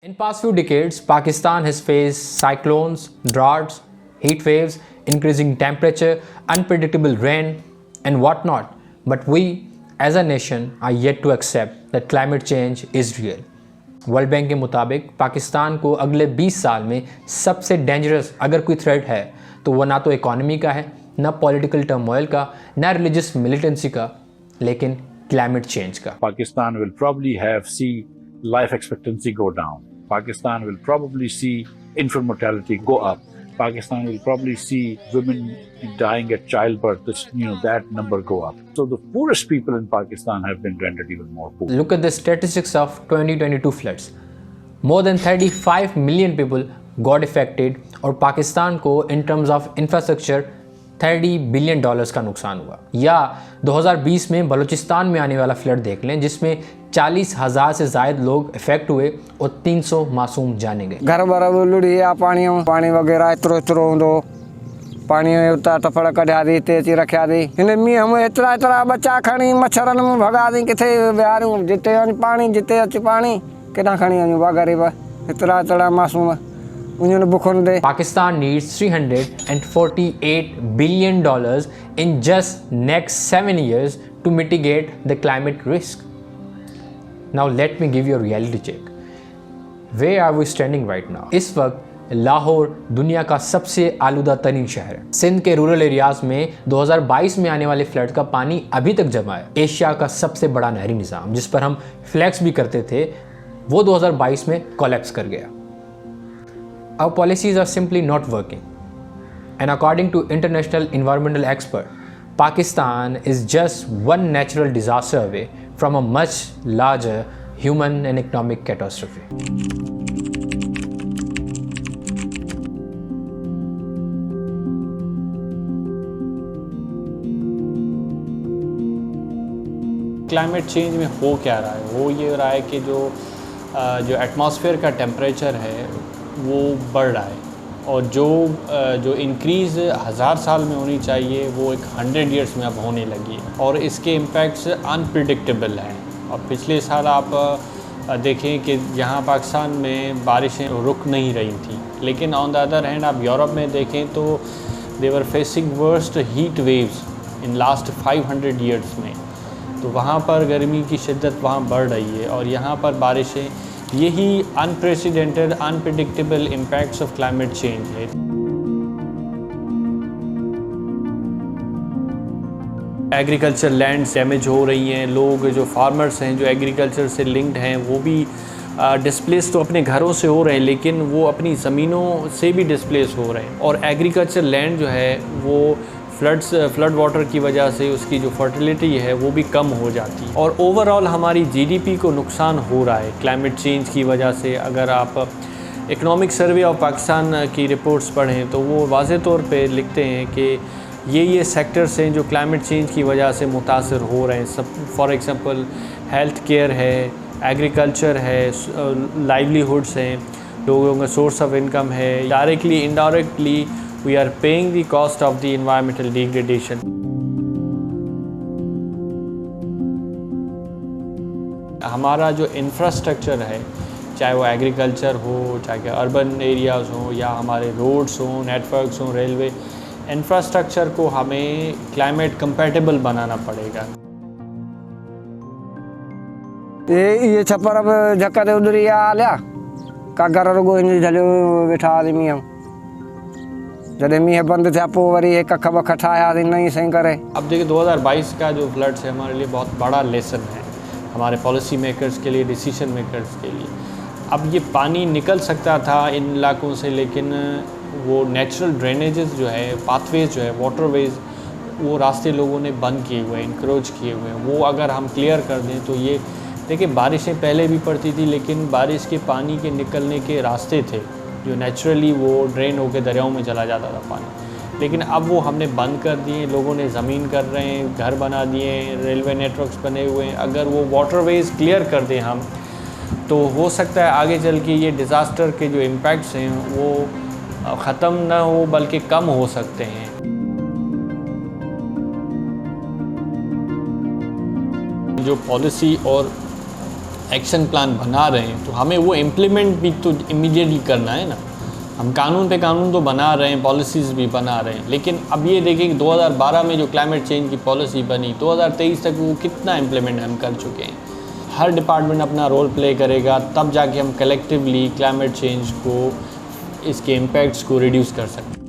In past few decades, Pakistan has faced cyclones, droughts, heat waves, increasing temperature, unpredictable rain, and whatnot. But we, as a nation, are yet to accept that climate change is real. World bank के मुताबिक पाकिस्तान को अगले 20 साल में सबसे dangerous अगर कोई threat है तो वो ना तो इकोनॉमी का है, ना पॉलिटिकल टर्मोइल का, ना रिलीजियस मिलिटेंसी का, लेकिन क्लाइमेट चेंज का। Pakistan will probably see life expectancy go down. Pakistan will probably see infant mortality go up. Pakistan will probably see women dying at childbirth, that number go up. So the poorest people in Pakistan have been rendered even more poor. Look at the statistics of 2022 floods. More than 35 million people got affected और पाकिस्तान को in terms of infrastructure $30 billion का नुकसान हुआ। या 2020 में बलूचिस्तान में आने वाला फ्लड देख लें जिसमें 40,000 से ज़ायद लोग इफेक्ट हुए और 300 मासूम जाने गए। घर बराबर लुढ़िया पानी वगैरह इतरो होंदो पानी उता टफड़ कढिया दी तेची रखिया दी इन मींहं में एतरा बच्चा खणी मच्छरन में भगा दी किथे विहारूं जिते पानी जिते अच पानी केॾां खणी वञूं बागरी एतरा मासूम Pakistan needs $348 billion in just next 7 years to mitigate the climate risk. Now let me give you a reality check. Where are we standing right now? इस वक्त लाहौर दुनिया का सबसे आलूदा तरीन शहर है। सिंध के रूरल एरियाज में 2022 में आने वाले फ्लड का पानी अभी तक जमा है। एशिया का सबसे बड़ा नहरी निज़ाम जिस पर हम फ्लैक्स भी करते थे वो 2022 में कोलैप्स कर गया। Our policies are simply not working. And according to international environmental expert, Pakistan is just one natural disaster away from a much larger human and economic catastrophe. Climate change में हो क्या रहा है? वो ये रहा है कि जो एटमॉस्फेयर का टेम्परेचर है वो बढ़ रहा है और जो इंक्रीज़ 1000 साल में होनी चाहिए वो एक 100 ईयर्स में अब होने लगी है और इसके इम्पैक्ट्स अनप्रिडिक्टेबल हैं। और पिछले साल आप देखें कि यहाँ पाकिस्तान में बारिशें रुक नहीं रही थी, लेकिन ऑन द अदर हैंड आप यूरोप में देखें तो they were facing worst heat waves in last 500 years में। तो वहाँ पर गर्मी की शिद्दत वहाँ बढ़ रही है और यहाँ पर बारिशें, यही unprecedented unpredictable impacts of climate change है। एग्रीकल्चर लैंड्स डैमेज हो रही हैं, लोग जो फार्मर्स हैं जो एग्रीकल्चर से लिंक्ड हैं वो भी डिस्प्लेस तो अपने घरों से हो रहे हैं लेकिन वो अपनी ज़मीनों से भी डिस्प्लेस हो रहे हैं और एग्रीकल्चर लैंड जो है वो फ्लड वाटर की वजह से उसकी जो फर्टिलिटी है वो भी कम हो जाती है और ओवरऑल हमारी जीडीपी को नुकसान हो रहा है क्लाइमेट चेंज की वजह से। अगर आप इकोनॉमिक सर्वे ऑफ पाकिस्तान की रिपोर्ट्स पढ़ें तो वो वाज़े तौर पे लिखते हैं कि ये सेक्टर्स हैं जो क्लाइमेट चेंज की वजह से मुतासर हो रहे हैं। सब फॉर एग्ज़ाम्पल हेल्थ केयर है, एग्रीकल्चर है, लाइवलीहुड्स हैं, लोगों का सोर्स ऑफ इनकम है। Directly indirectly we are paying the cost of the environmental degradation. हमारा जो इंफ्रास्ट्रक्चर है, चाहे वो एग्रीकल्चर हो, चाहे अर्बन एरियाज़ हो या हमारे रोड्स हों, नेटवर्क्स हों, रेलवे इंफ्रास्ट्रक्चर को हमें क्लाइमेट कंपैटिबल बनाना पड़ेगा। ये छप्पर अब झक्का दे उधर आलिया का घर रुगो इन झले बैठा आदमी हम जब मींह बंद थे पो वरी एक कख बख ठाया नहीं सही करे। अब देखिए 2022 का जो फ्लड्स है हमारे लिए बहुत बड़ा लेसन है, हमारे पॉलिसी मेकर्स के लिए, डिसीजन मेकर्स के लिए। अब ये पानी निकल सकता था इन इलाकों से लेकिन वो नेचुरल ड्रेनेजेस जो है, पाथवेज जो है, वाटरवेज, वो रास्ते लोगों ने बंद किए हुए हैं, इनक्रोच किए हुए हैं। वो अगर हम क्लियर कर दें तो ये देखिए बारिशें पहले भी पड़ती थी लेकिन बारिश के पानी के निकलने के रास्ते थे जो नेचुरली वो ड्रेन होकर दरियाओं में चला जाता था पानी, लेकिन अब वो हमने बंद कर दिए। लोगों ने ज़मीन कर रहे हैं, घर बना दिए, रेलवे नेटवर्क्स बने हुए हैं। अगर वो वाटरवेज क्लियर कर दें हम तो हो सकता है आगे चल के ये डिज़ास्टर के जो इम्पैक्ट्स हैं वो ख़त्म ना हो बल्कि कम हो सकते हैं। जो पॉलिसी और एक्शन प्लान बना रहे हैं तो हमें वो इम्प्लीमेंट भी तो इमीडिएटली करना है ना। हम कानून पे कानून तो बना रहे हैं, पॉलिसीज़ भी बना रहे हैं, लेकिन अब ये देखें कि 2012 में जो क्लाइमेट चेंज की पॉलिसी बनी 2023 तक वो कितना इम्प्लीमेंट हम कर चुके हैं। हर डिपार्टमेंट अपना रोल प्ले करेगा, तब जाके हम कलेक्टिवली क्लाइमेट चेंज को, इसके इम्पैक्ट्स को रिड्यूस कर सकते हैं।